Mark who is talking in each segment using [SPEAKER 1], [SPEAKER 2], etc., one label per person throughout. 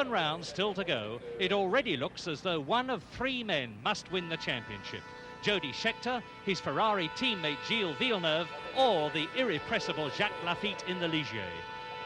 [SPEAKER 1] 7 rounds still to go, it already looks as though one of 3 men must win the championship. Jody Scheckter, his Ferrari teammate Gilles Villeneuve, or the irrepressible Jacques Laffite in the Ligier.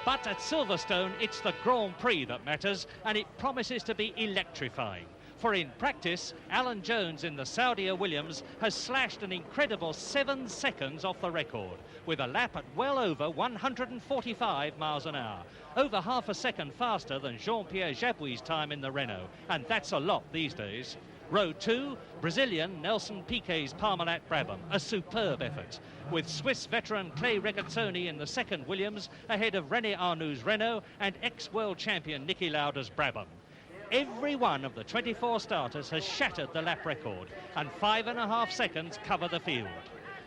[SPEAKER 1] But at Silverstone, it's the Grand Prix that matters, and it promises to be electrifying. For in practice, Alan Jones in the Saudia Williams has slashed an incredible 7 seconds off the record, with a lap at well over 145 miles an hour, over half a second faster than Jean-Pierre Jabouille's time in the Renault, and that's a lot these days. Row 2, Brazilian Nelson Piquet's Parmalat Brabham, a superb effort, with Swiss veteran Clay Regazzoni in the second Williams, ahead of René Arnoux' Renault and ex-world champion Niki Lauda's Brabham. Every one of the 24 starters has shattered the lap record, and 5.5 seconds cover the field.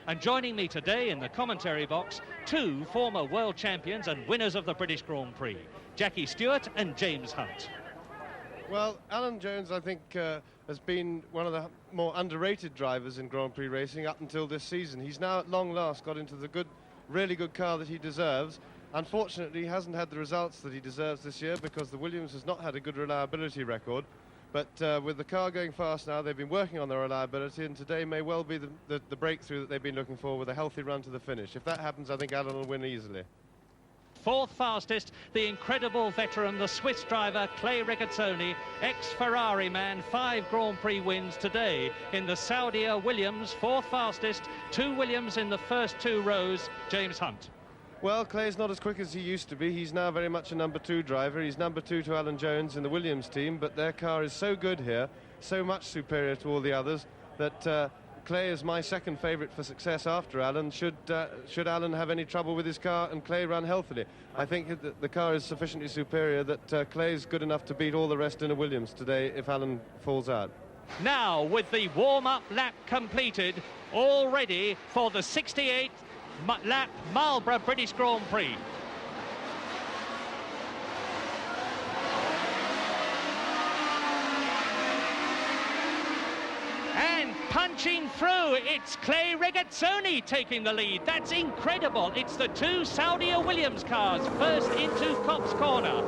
[SPEAKER 1] And joining me today in the commentary box, 2 former world champions and winners of the British Grand Prix, Jackie Stewart and James Hunt.
[SPEAKER 2] Well, Alan Jones, I think, has been one of the more underrated drivers in Grand Prix racing up until this season. He's now at long last got into the really good car that he deserves. Unfortunately, he hasn't had the results that he deserves this year because the Williams has not had a good reliability record. But with the car going fast now, they've been working on their reliability, and today may well be the breakthrough that they've been looking for with a healthy run to the finish. If that happens, I think Alan will win easily.
[SPEAKER 1] 4th fastest, the incredible veteran, the Swiss driver Clay Regazzoni, ex-Ferrari man, 5 Grand Prix wins today in the Saudia Williams, 4th fastest, 2 Williams in the first 2 rows. James Hunt.
[SPEAKER 2] Well, Clay's not as quick as he used to be. He's now very much a number 2 driver. He's number 2 to Alan Jones in the Williams team, but their car is so good here, so much superior to all the others, that Clay is my second favourite for success after Alan. Should Alan have any trouble with his car and Clay run healthily, I think that the car is sufficiently superior that Clay's good enough to beat all the rest in a Williams today if Alan falls out.
[SPEAKER 1] Now, with the warm-up lap completed, all ready for the 68th lap Marlborough British Grand Prix. And punching through, it's Clay Regazzoni taking the lead. That's incredible. It's the 2 Saudia Williams cars first into Copse Corner.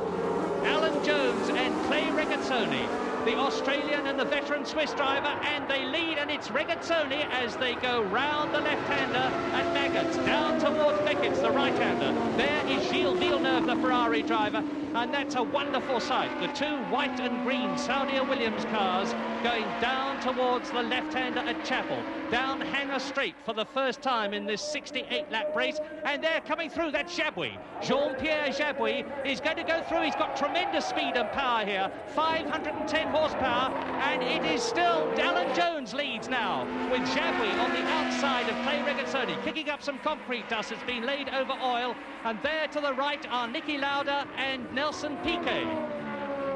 [SPEAKER 1] Alan Jones and Clay Regazzoni, the Australian and the veteran Swiss driver, and they lead, and it's Regazzoni as they go round the left-hander at Maggots, down towards Beckett's, the right-hander. There is Gilles Villeneuve, the Ferrari driver, and that's a wonderful sight. The 2 white and green Saudia Williams cars going down towards the left-hander at Chapel, down Hanger Straight for the first time in this 68-lap race, and they're coming through. That's Jabouille. Jean-Pierre Jabouille is going to go through. He's got tremendous speed and power here, 510 horsepower, and it is still Alan Jones leads now, with Jabouille on the outside of Clay Regazzoni, kicking up some concrete dust that's been laid over oil, and there to the right are Niki Lauda and Nelson Piquet.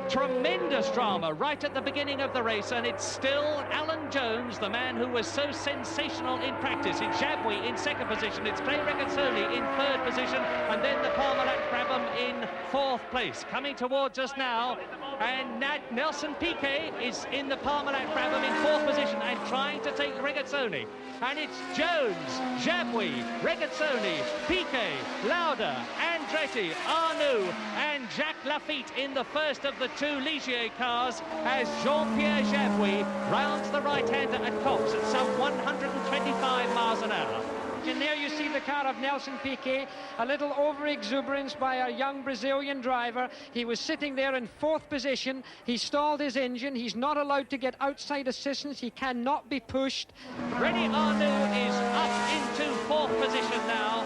[SPEAKER 1] Tremendous drama right at the beginning of the race, and it's still Alan Jones, the man who was so sensational in practice. It's Jabouille in second position, it's Clay Regazzoni in third position, and then the Parmalat Brabham in 4th place. Coming towards us now, and Nelson Piquet is in the Parmalat Brabham in 4th position and trying to take Regazzoni. And it's Jones, Jabouille, Regazzoni, Piquet, Lauda, Andretti, Arnoux, and Jacques Laffite in the first of the 2 Ligier cars as Jean-Pierre Jabouille rounds the right-hander at Copse at some 125 miles an hour.
[SPEAKER 3] And there you see the car of Nelson Piquet, a little over-exuberance by a young Brazilian driver. He was sitting there in 4th position. He stalled his engine. He's not allowed to get outside assistance. He cannot be pushed.
[SPEAKER 1] René Arnoux is up into 4th position now,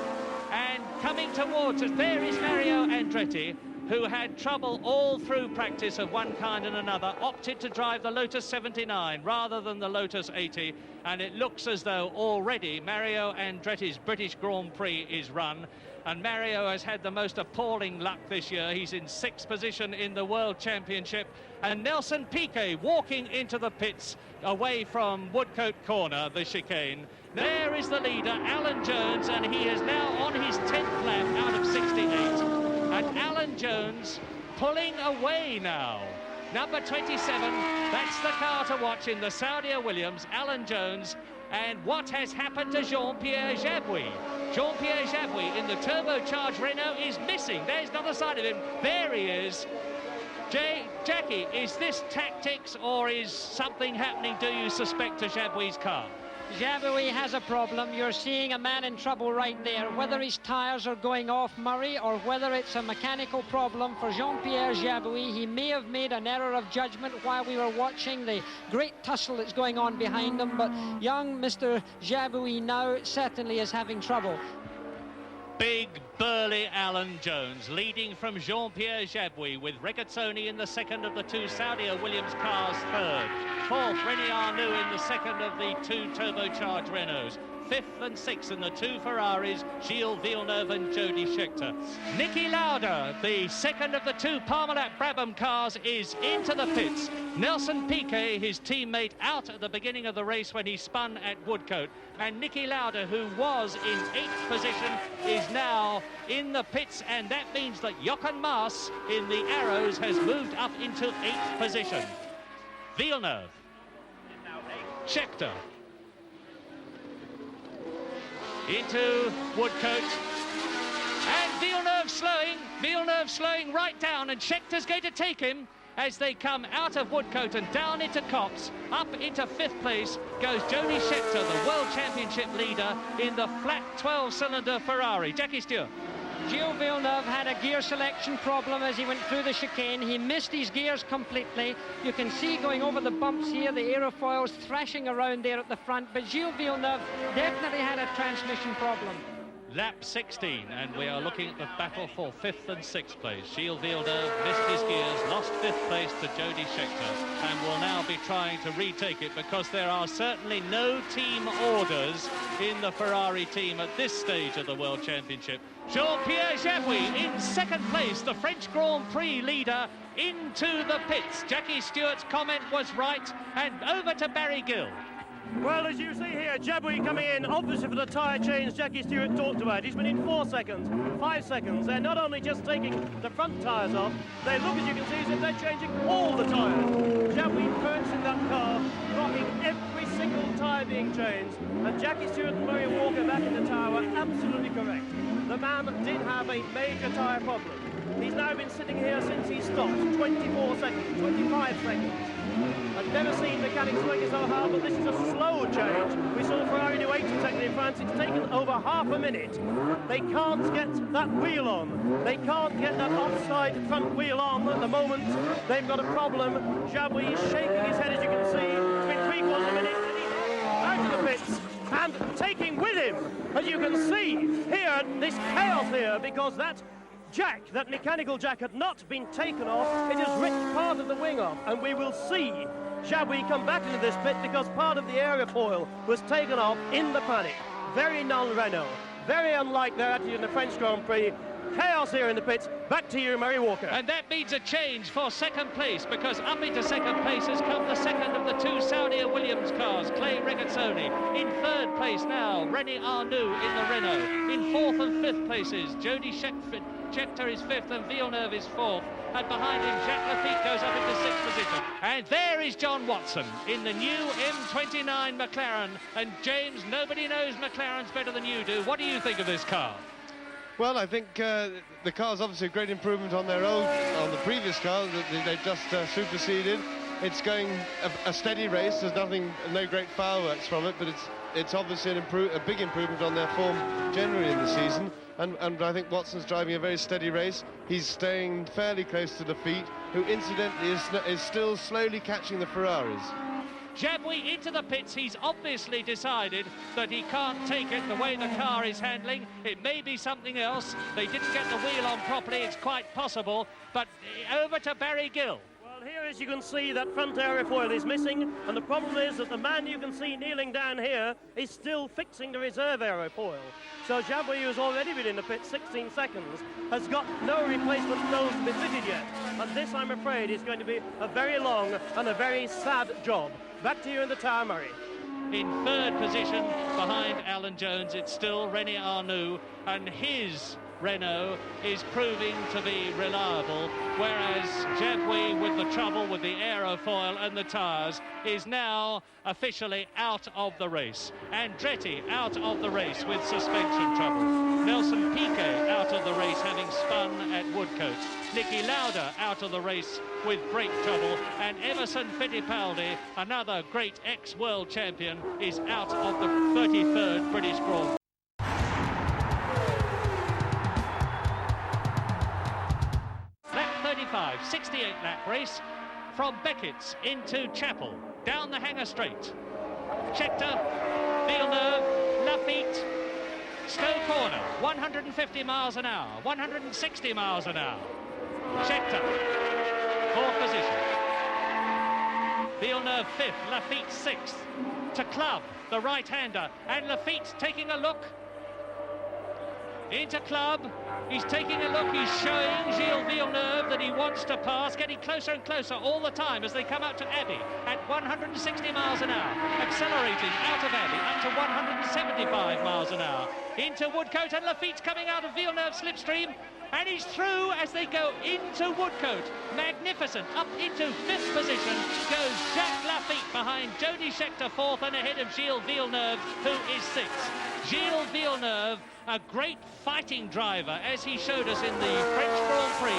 [SPEAKER 1] and coming towards us, there is Mario Andretti, who had trouble all through practice of one kind and another, opted to drive the Lotus 79 rather than the Lotus 80, and it looks as though already Mario Andretti's British Grand Prix is run, and Mario has had the most appalling luck this year. He's in 6th position in the World Championship, and Nelson Piquet walking into the pits away from Woodcote Corner, the chicane. There is the leader, Alan Jones, and he is now on his 10th lap out of 68. And Alan Jones pulling away now. Number 27, that's the car to watch in the Saudia Williams, Alan Jones. And what has happened to Jean-Pierre Jabouille? Jean-Pierre Jabouille in the turbocharged Renault is missing. There's another side of him. There he is. Jackie, is this tactics or is something happening, do you suspect, to Jabouil's car?
[SPEAKER 3] Jabouille has a problem. You're seeing a man in trouble right there. Whether his tyres are going off, Murray, or whether it's a mechanical problem for Jean-Pierre Jabouille, he may have made an error of judgment while we were watching the great tussle that's going on behind him. But young Mr. Jabouille now certainly is having trouble.
[SPEAKER 1] Big, burly Alan Jones leading from Jean-Pierre Jabouille, with Regazzoni in the second of the two Saudia Williams cars third. Fourth, René Arnoux in the second of the two turbocharged Renaults. Fifth and sixth in the two Ferraris, Gilles Villeneuve and Jody Scheckter. Niki Lauda, the second of the two Parmalat Brabham cars, is into the pits. Nelson Piquet, his teammate, out at the beginning of the race when he spun at Woodcote. And Niki Lauda, who was in 8th position, is now in the pits, and that means that Jochen Maas in the Arrows has moved up into 8th position. Villeneuve, Scheckter, into Woodcote, and Villeneuve slowing right down, and Scheckter's going to take him as they come out of Woodcote and down into Copse. Up into 5th place goes Jody Scheckter, the World Championship leader in the flat 12-cylinder Ferrari. Jackie Stewart.
[SPEAKER 3] Gilles Villeneuve had a gear selection problem as he went through the chicane. He missed his gears completely. You can see going over the bumps here, the aerofoils thrashing around there at the front, but Gilles Villeneuve definitely had a transmission problem.
[SPEAKER 1] Lap 16, and we are looking at the battle for 5th and 6th place. Gilles Villeneuve missed his gears, lost 5th place to Jody Scheckter, and will now be trying to retake it, because there are certainly no team orders in the Ferrari team at this stage of the World Championship. Jean-Pierre Jabouille in 2nd place, the French Grand Prix leader, into the pits. Jackie Stewart's comment was right, and over to Barry Gill.
[SPEAKER 4] Well, as you see here, Jabouille coming in, obviously for the tyre change Jackie Stewart talked about. He's been in 4 seconds, 5 seconds. They're not only just taking the front tyres off, they look, as you can see, as if they're changing all the tyres. Jabouille perched in that car, blocking every single tyre being changed. And Jackie Stewart and Murray Walker back in the tyre were absolutely correct. The man did have a major tyre problem. He's now been sitting here since he stopped, 24 seconds, 25 seconds. I've never seen mechanics working so hard, but this is a slow change. We saw Ferrari do 80 seconds in France. It's taken over half a minute. They can't get that wheel on. They can't get that offside front wheel on at the moment. They've got a problem. Jabouille is shaking his head, as you can see. It's been 3/4 of a minute, and he's out of the pits. And taking with him, as you can see here, this chaos here, because that jack, that mechanical jack, had not been taken off. It has ripped part of the wing off, and we will see Jabouille come back into this pit because part of the aerofoil was taken off in the panic. Very non-Renault, very unlike their attitude in the French Grand Prix. Chaos here in the pits. Back to you, Murray Walker.
[SPEAKER 1] And that means a change for 2nd place, because up into 2nd place has come the second of the two Saudia Williams cars, Clay Regazzoni. In 3rd place now, René Arnoux in the Renault. In 4th and 5th places, Jody Scheckter is 5th and Villeneuve is 4th. And behind him, Jacques Lafitte goes up into 6th position. And there is John Watson in the new M29 McLaren. And James, nobody knows McLarens better than you do. What do you think of this car?
[SPEAKER 2] Well, I think the car's obviously a great improvement on the previous car that they just superseded. It's going a steady race. There's no great fireworks from it, but it's obviously a big improvement on their form generally in the season. And I think Watson's driving a very steady race. He's staying fairly close to the feet, who incidentally is still slowly catching the Ferraris.
[SPEAKER 1] Jabouille into the pits. He's obviously decided that he can't take it the way the car is handling. It may be something else. They didn't get the wheel on properly. It's quite possible. But over to Barry Gill.
[SPEAKER 4] Well, here, as you can see, that front aerofoil is missing, and the problem is that the man you can see kneeling down here is still fixing the reserve aerofoil. So Jabouille, who's already been in the pit 16 seconds, has got no replacement nose to be fitted yet. And this, I'm afraid, is going to be a very long and a very sad job. Back to you in the tower, Murray.
[SPEAKER 1] In 3rd position, behind Alan Jones, it's still René Arnoux, and his Renault is proving to be reliable, whereas Jabouille, with the trouble with the aerofoil and the tyres, is now officially out of the race. Andretti out of the race with suspension trouble. Nelson Piquet out of the race, having spun at Woodcote. Niki Lauda out of the race with brake trouble, and Emerson Fittipaldi, another great ex-world champion, is out of the 33rd British Grand Prix. Lap 35, 68 lap race from Beckett's into Chapel, down the Hanger Straight. Scheckter, Villeneuve, Lafitte, Stowe Corner, 150 miles an hour, 160 miles an hour. Scheckter, fourth position. Villeneuve fifth, Lafitte sixth. To Club, the right-hander, and Lafitte taking a look. Into Club, he's taking a look, he's showing Gilles Villeneuve that he wants to pass, getting closer and closer all the time as they come out to Abbey at 160 miles an hour, accelerating out of Abbey up to 175 miles an hour. Into Woodcote, and Lafitte's coming out of Villeneuve's slipstream, and he's through as they go into Woodcote. Magnificent. Up into fifth position goes Jacques Lafitte behind Jody Scheckter fourth and ahead of Gilles Villeneuve, who is sixth. Gilles Villeneuve, a great fighting driver, as he showed us in the French Grand Prix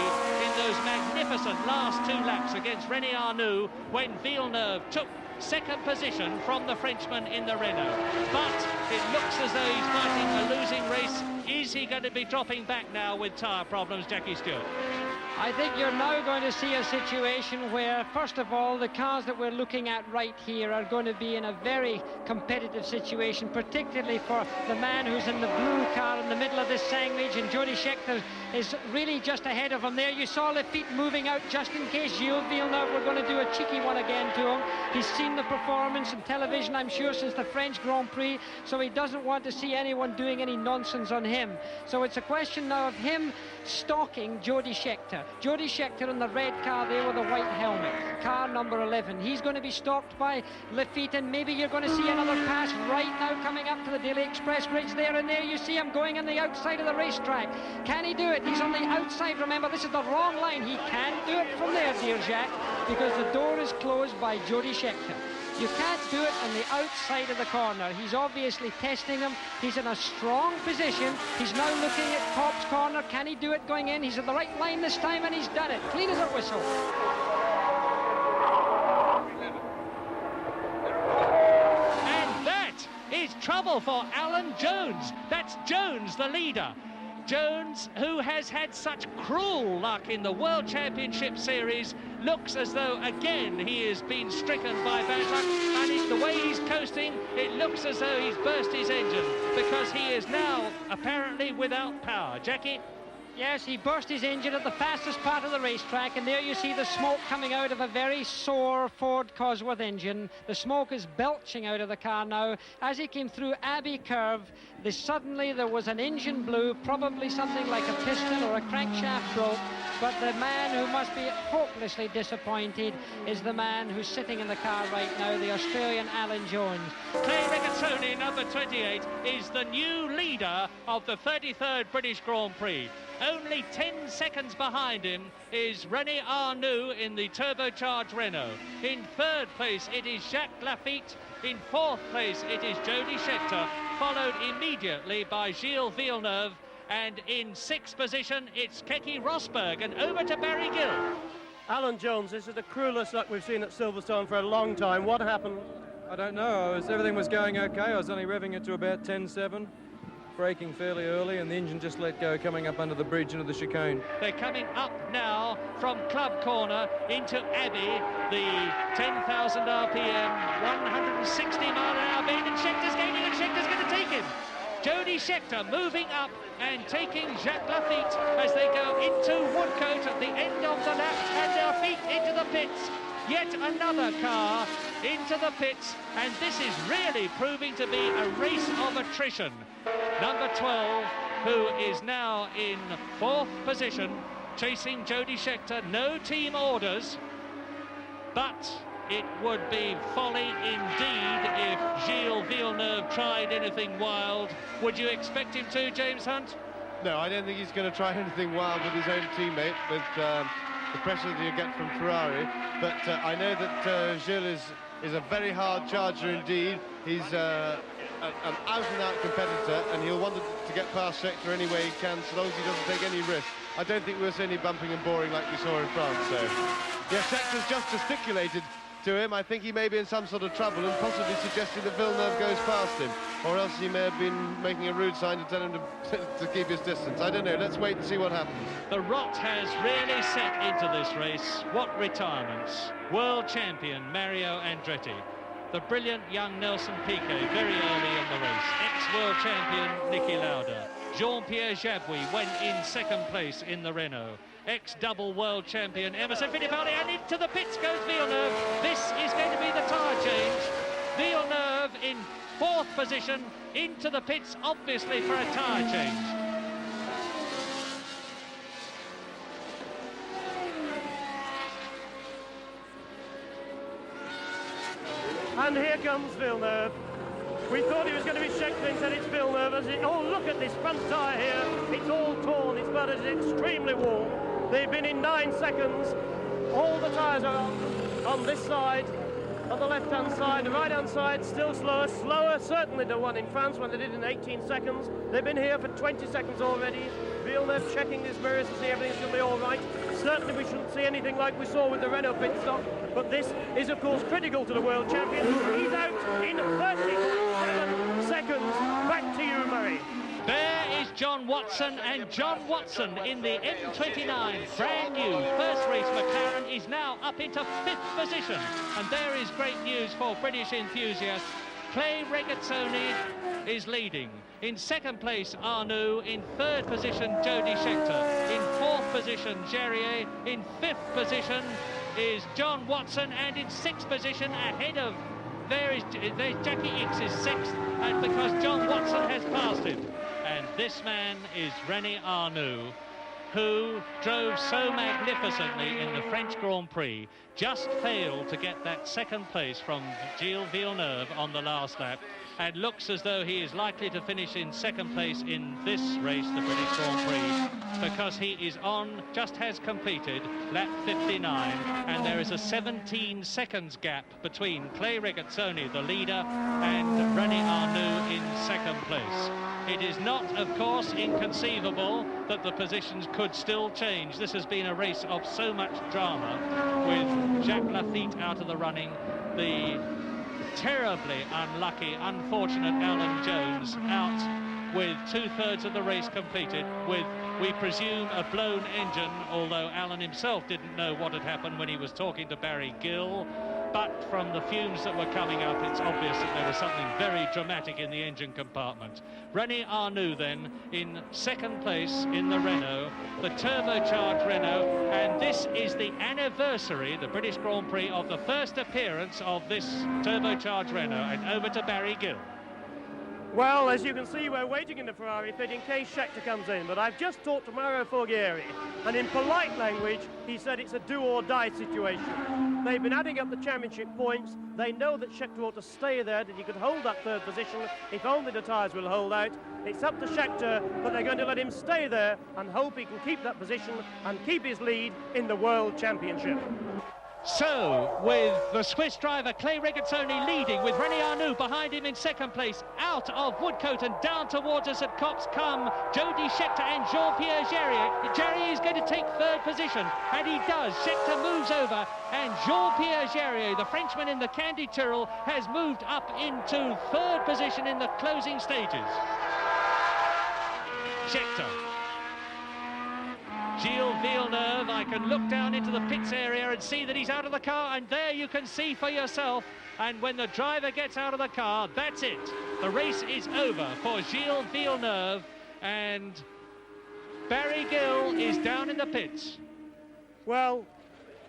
[SPEAKER 1] in those magnificent last two laps against René Arnoux, when Villeneuve took second position from the Frenchman in the Renault. But it looks as though he's fighting a losing race. Is he going to be dropping back now with tyre problems, Jackie Stewart?
[SPEAKER 3] I think you're now going to see a situation where, first of all, the cars that we're looking at right here are going to be in a very competitive situation, particularly for the man who's in the blue car in the middle of this sandwich, and Jody Scheckter is really just ahead of him there. You saw Lafitte moving out just in case Gilles Villeneuve were going to do a cheeky one again to him. He's seen the performance on television, I'm sure, since the French Grand Prix, so he doesn't want to see anyone doing any nonsense on him. So it's a question now of him stalking Jody Scheckter. Jody Scheckter in the red car there with a white helmet, car number 11. He's going to be stalked by Lafitte, and maybe you're going to see another pass right now coming up to the Daily Express bridge there, and there you see him going on the outside of the racetrack. Can he do it? He's on the outside. Remember, this is the wrong line. He can't do it from there, dear Jacques, because the door is closed by Jody Scheckter. You can't do it on the outside of the corner. He's obviously testing them. He's in a strong position. He's now looking at Cobb's corner. Can he do it going in? He's at the right line this time, and he's done it. Clean as a whistle.
[SPEAKER 1] And that is trouble for Alan Jones. That's Jones, the leader. Jones, who has had such cruel luck in the World Championship Series, looks as though again he has been stricken by bad luck, and the way he's coasting, it looks as though he's burst his engine, because he is now apparently without power. Jackie?
[SPEAKER 3] Yes, he burst his engine at the fastest part of the racetrack, and there you see the smoke coming out of a very sore Ford Cosworth engine. The smoke is belching out of the car now. As he came through Abbey Curve, suddenly there was an engine blew, probably something like a piston or a crankshaft broke, but the man who must be hopelessly disappointed is the man who's sitting in the car right now, the Australian Alan Jones.
[SPEAKER 1] Clay Regazzoni, number 28, is the new leader of the 33rd British Grand Prix. Only 10 seconds behind him is René Arnoux in the turbocharged Renault. In third place, it is Jacques Lafitte. In fourth place, it is Jody Scheckter, followed immediately by Gilles Villeneuve. And in sixth position, it's Keke Rosberg, and over to Barry Gill.
[SPEAKER 4] Alan Jones, this is the cruelest luck we've seen at Silverstone for a long time. What happened?
[SPEAKER 5] I don't know. Everything was going okay. I was only revving it to about 10.7. Braking fairly early, and the engine just let go coming up under the bridge into the chicane.
[SPEAKER 1] They're coming up now from Club Corner into Abbey, the 10,000 RPM, 160 mile an hour bend, and Schecter's gaining, and Schecter's going to take him. Jody Scheckter moving up and taking Jacques Lafitte as they go into Woodcote at the end of the lap, and their feet into the pits. Yet another car into the pits, and this is really proving to be a race of attrition. Number 12, who is now in fourth position, chasing Jody Scheckter. No team orders, but it would be folly indeed if Gilles Villeneuve tried anything wild. Would you expect him to, James Hunt?
[SPEAKER 2] No, I don't think he's going to try anything wild with his own teammate, with the pressure that he'll get from Ferrari. But I know that Gilles is a very hard charger indeed. He's an out-and-out competitor, and he'll want to get past Scheckter any way he can, so long as he doesn't take any risk. I don't think we'll see any bumping and boring like we saw in France, so... Yeah, Scheckter's just gesticulated to him. I think he may be in some sort of trouble and possibly suggesting that Villeneuve goes past him, or else he may have been making a rude sign to tell him to keep his distance. I don't know. Let's wait and see what happens.
[SPEAKER 1] The rot has really set into this race. What retirements. World champion Mario Andretti. The brilliant young Nelson Piquet very early in the race. Ex-world champion Niki Lauda. Jean-Pierre Jabouille went in second place in the Renault. Ex-double world champion Emerson Fittipaldi, and into the pits goes Villeneuve. This is going to be the tyre change. Villeneuve in fourth position, into the pits, obviously for a tyre change.
[SPEAKER 4] And here comes Villeneuve. We thought it was going to be Scheckter, instead it's Villeneuve. Oh, look at this front tyre here. It's all torn, it's but it's extremely warm. They've been in 9 seconds. All the tyres are on this side, on the left-hand side. The right-hand side still slower certainly than one in France when they did in 18 seconds. They've been here for 20 seconds already. Villeneuve checking his mirrors to see everything's going to be all right. Certainly we shouldn't see anything like we saw with the Renault pit stop, but this is of course critical to the world champion. He's out in 37 seconds. Back to you, Murray.
[SPEAKER 1] There is John Watson, and John Watson in the M29, brand new first race McLaren, is now up into 5th position. And there is great news for British enthusiasts. Clay Regazzoni is leading. In second place, Arnoux. In third position, Jody Scheckter. In fourth position, Jerier. In fifth position is John Watson, and in sixth position, ahead of there's Jackie Ickx is sixth, and because John Watson has passed him. And this man is René Arnoux, who drove so magnificently in the French Grand Prix, just failed to get that second place from Gilles Villeneuve on the last lap, and looks as though he is likely to finish in second place in this race, the British Grand Prix, because he is on, just has completed lap 59, and there is a 17 seconds gap between Clay Regazzoni, the leader, and René Arnoux in second place. It is not, of course, inconceivable that the positions could still change. This has been a race of so much drama, with Jacques Lafitte out of the running, the terribly unlucky, unfortunate Alan Jones out with 2/3 of the race completed, with, we presume, a blown engine, although Alan himself didn't know what had happened when he was talking to Barry Gill. But from the fumes that were coming up, it's obvious that there was something very dramatic in the engine compartment. René Arnoux then in second place in the Renault, the turbocharged Renault, and this is the anniversary, the British Grand Prix, of the first appearance of this turbocharged Renault. And over to Barry Gill.
[SPEAKER 4] Well, as you can see, we're waiting in the Ferrari pit in case Scheckter comes in, but I've just talked to Mauro Forghieri, and in polite language, he said it's a do-or-die situation. They've been adding up the championship points. They know that Scheckter ought to stay there, that he could hold that third position if only the tyres will hold out. It's up to Scheckter, but they're going to let him stay there and hope he can keep that position and keep his lead in the World Championship.
[SPEAKER 1] So, with the Swiss driver Clay Regazzoni leading, with René Arnoux behind him in second place, out of Woodcote and down towards us at Copse come Jody Scheckter and Jean-Pierre Jerier. Jerier is going to take third position, and he does. Scheckter moves over, and Jean-Pierre Jerier, the Frenchman in the Candy Tyrrell, has moved up into third position in the closing stages. Scheckter. Gilles Villeneuve, I can look down into the pits area and see that he's out of the car, and there you can see for yourself. And when the driver gets out of the car, that's it. The race is over for Gilles Villeneuve, and Barry Gill is down in the pits.
[SPEAKER 4] Well,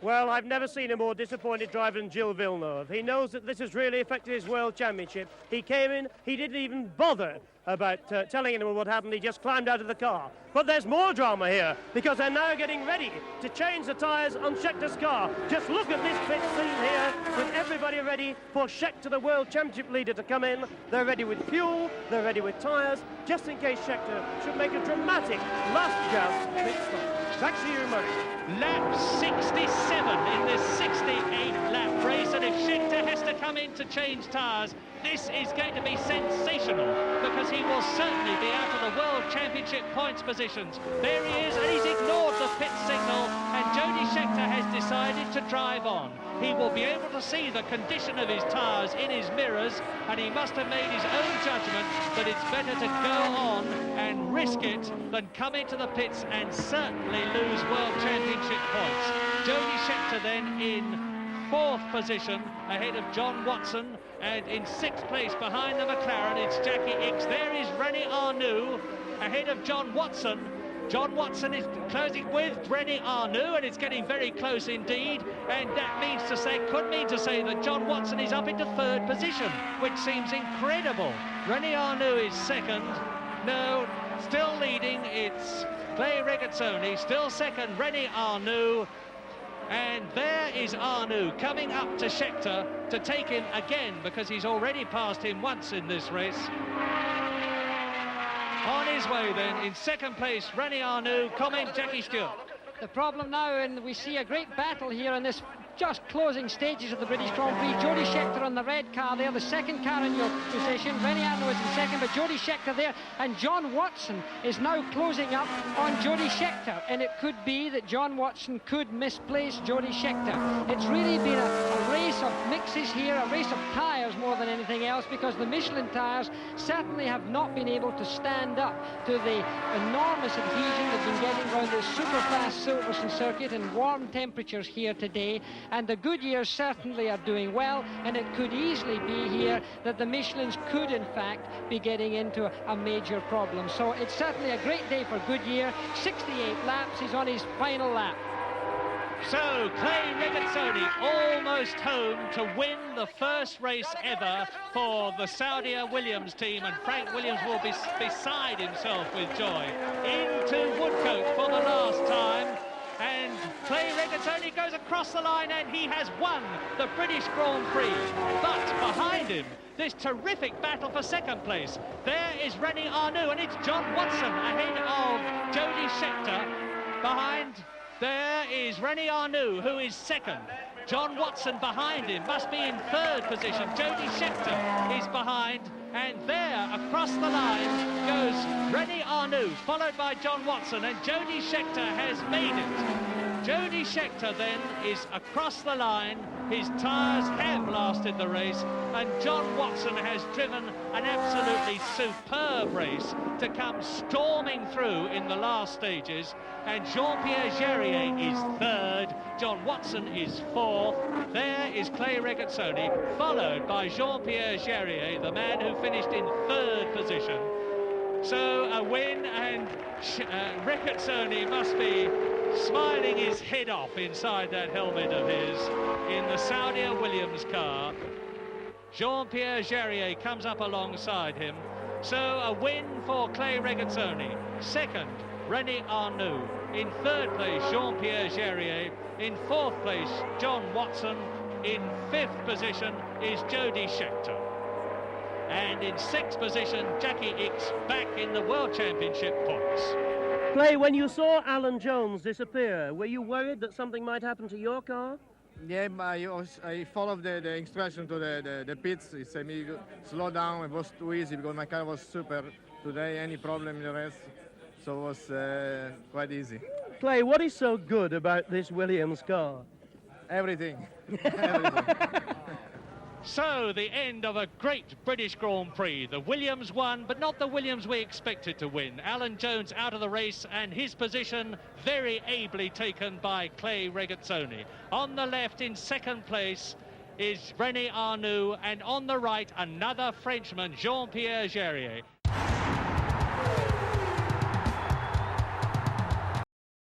[SPEAKER 4] I've never seen a more disappointed driver than Gilles Villeneuve. He knows that this has really affected his World Championship. He came in, he didn't even bother about telling anyone what happened. He just climbed out of the car. But there's more drama here, because they're now getting ready to change the tyres on Schecter's car. Just look at this pit scene here, with everybody ready for Schechter, the World Championship leader, to come in. They're ready with fuel, they're ready with tyres, just in case Schechter should make a dramatic last gasp pit stop. Back to you, Murray.
[SPEAKER 1] Lap 67 in this 68-lap race, and if Schechter has to come in to change tyres, this is going to be sensational, because he will certainly be out of the World Championship points positions. There he is, and he's ignored the pit signal, and Jody Schechter has decided to drive on. He will be able to see the condition of his tyres in his mirrors, and he must have made his own judgment that it's better to go on and risk it than come into the pits and certainly lose World Championship points. Jody Schechter then in 4th position ahead of John Watson, and in 6th place behind the McLaren it's Jackie Ickx. There is René Arnoux ahead of John Watson. John Watson is closing with René Arnoux, and it's getting very close indeed, and that could mean to say that John Watson is up into 3rd position, which seems incredible. René Arnoux is 2nd. No, still leading, it's Clay Regazzoni, still 2nd, René Arnoux. And there is Arnoux coming up to Schechter to take him again, because he's already passed him once in this race. On his way then, in 2nd place, René Arnoux, comment Jackie Stewart.
[SPEAKER 3] The problem now, and we see a great battle here in this just closing stages of the British Grand Prix. Jody Schechter on the red car there, the 2nd car in your position. René Arnoux is in 2nd, but Jody Schechter there, and John Watson is now closing up on Jody Schechter, and it could be that John Watson could misplace Jody Schechter. It's really been a race of mixes here, a race of tyres more than anything else, because the Michelin tyres certainly have not been able to stand up to the enormous adhesion they've been getting around this super-fast Silverstone circuit and warm temperatures here today. And the Goodyears certainly are doing well, and it could easily be here that the Michelins could in fact be getting into a major problem. So it's certainly a great day for Goodyear. 68 laps, he's on his final lap.
[SPEAKER 1] So Clay Regazzoni almost home to win the first race ever for the Saudia Williams team, and Frank Williams will be beside himself with joy. Into Woodcote for the last time, and Clay Regazzoni goes across the line, and he has won the British Grand Prix. But behind him, this terrific battle for 2nd place. There is René Arnoux, and it's John Watson ahead of Jody Schechter. Behind, there is René Arnoux, who is 2nd. John Watson behind him, must be in 3rd position. Jody Schechter is behind, and there, across the line, goes René Arnoux, followed by John Watson, and Jody Schechter has made it. Jody Schechter then is across the line. His tyres have lasted the race, and John Watson has driven an absolutely superb race to come storming through in the last stages, and Jean-Pierre Jarier is 3rd, John Watson is 4th. There is Clay Regazzoni, followed by Jean-Pierre Jarier, the man who finished in 3rd position. So a win, and Regazzoni must be smiling his head off inside that helmet of his in the Saudia Williams car. Jean-Pierre Jarier comes up alongside him. So a win for Clay Regazzoni. 2nd, René Arnoux. In 3rd place, Jean-Pierre Jarier. In 4th place, John Watson. In 5th position is Jody Schechter. And in 6th position, Jackie Ickx, back in the World Championship points.
[SPEAKER 4] Clay, when you saw Alan Jones disappear, were you worried that something might happen to your car?
[SPEAKER 6] Yeah, I followed the instruction to the pits. He said me slow down. It was too easy because my car was super today. Any problem in the rest, so it was quite easy.
[SPEAKER 4] Clay, what is so good about this Williams car?
[SPEAKER 6] Everything. Everything.
[SPEAKER 1] So, the end of a great British Grand Prix. The Williams won, but not the Williams we expected to win. Alan Jones out of the race, and his position very ably taken by Clay Regazzoni. On the left, in 2nd place, is René Arnoux, and on the right, another Frenchman, Jean-Pierre Jarier.